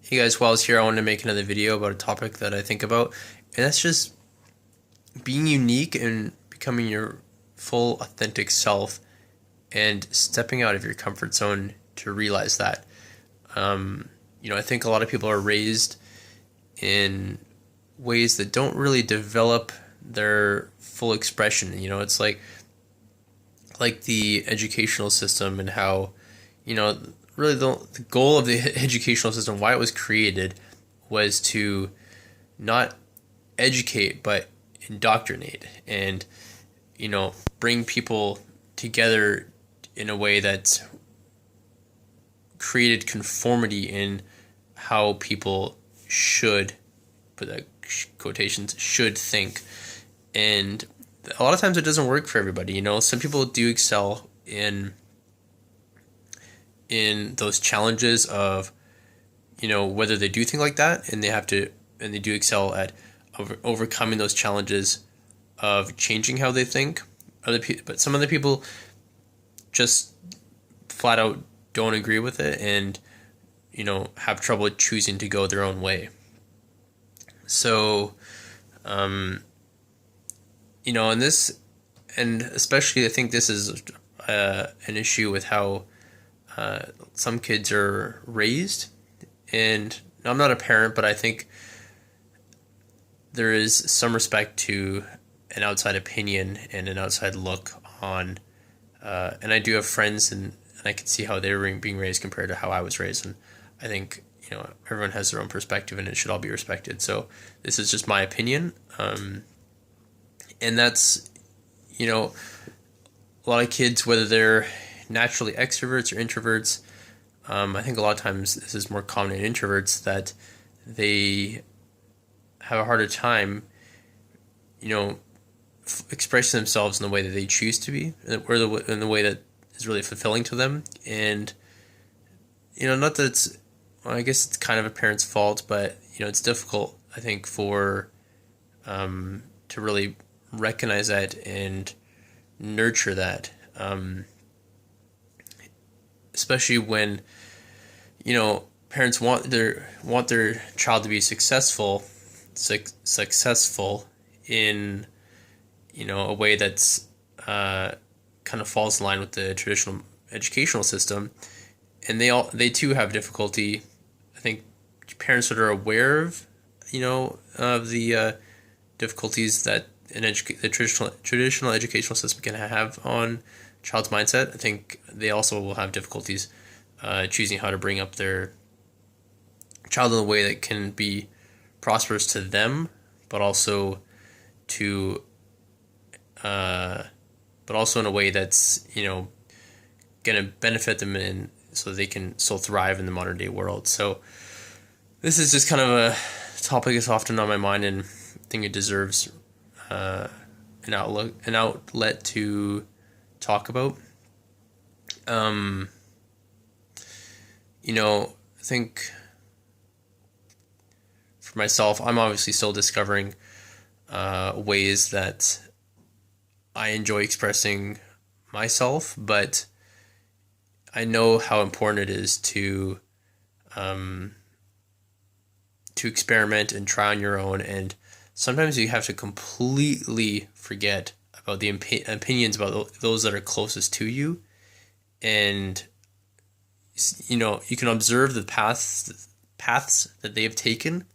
Hey guys, while I was here, I wanted to make another video about a topic that I think about, and that's just being unique and becoming your full, authentic self and stepping out of your comfort zone to realize that. I think a lot of people are raised in ways that don't really develop their full expression. It's like the educational system and how, you know, really the goal of the educational system, why it was created, was to not educate but indoctrinate and, bring people together in a way that created conformity in how people should, put that quotations, should think. And a lot of times it doesn't work for everybody. Some people do excel in those challenges of, whether they do think like that, and they do excel at overcoming those challenges of changing how they think. But some other people just flat out don't agree with it and, have trouble choosing to go their own way. So, and this, and especially I think this is an issue with how some kids are raised. And I'm not a parent, but I think there is some respect to an outside opinion and an outside look on. And I do have friends, and I can see how they're being raised compared to how I was raised. And I think, everyone has their own perspective and it should all be respected. So this is just my opinion. And that's, a lot of kids, whether they're naturally extroverts or introverts, I think a lot of times this is more common in introverts, that they have a harder time, expressing themselves in the way that they choose to be, or in the way that is really fulfilling to them. And, not that it's, well, I guess it's kind of a parent's fault, but, it's difficult, I think, to really recognize that and nurture that. Especially when, parents want their child to be successful in, a way that's kind of falls in line with the traditional educational system, and they too have difficulty. I think parents that are aware of, of the difficulties that the traditional educational system can have on child's mindset. I think they also will have difficulties choosing how to bring up their child in a way that can be prosperous to them, but also to in a way that's, going to benefit them, in so they can still thrive in the modern day world. So this is just kind of a topic that's often on my mind, and I think it deserves an outlet to talk about. I think for myself, I'm obviously still discovering ways that I enjoy expressing myself, but I know how important it is to experiment and try on your own. And sometimes you have to completely forget about the opinions about those that are closest to you, and you can observe the paths that they have taken,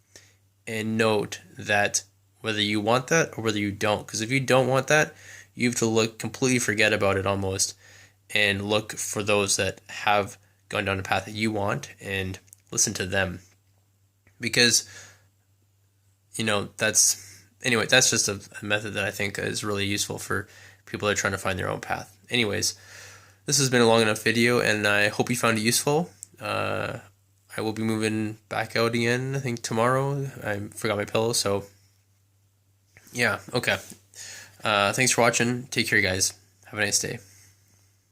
and note that whether you want that or whether you don't. Because if you don't want that, you have to completely forget about it almost, and look for those that have gone down the path that you want and listen to them. Because, that's just a method that I think is really useful for people that are trying to find their own path. Anyways, this has been a long enough video, and I hope you found it useful. I will be moving back out again, I think, tomorrow. I forgot my pillow, so yeah, okay. Thanks for watching. Take care, guys. Have a nice day.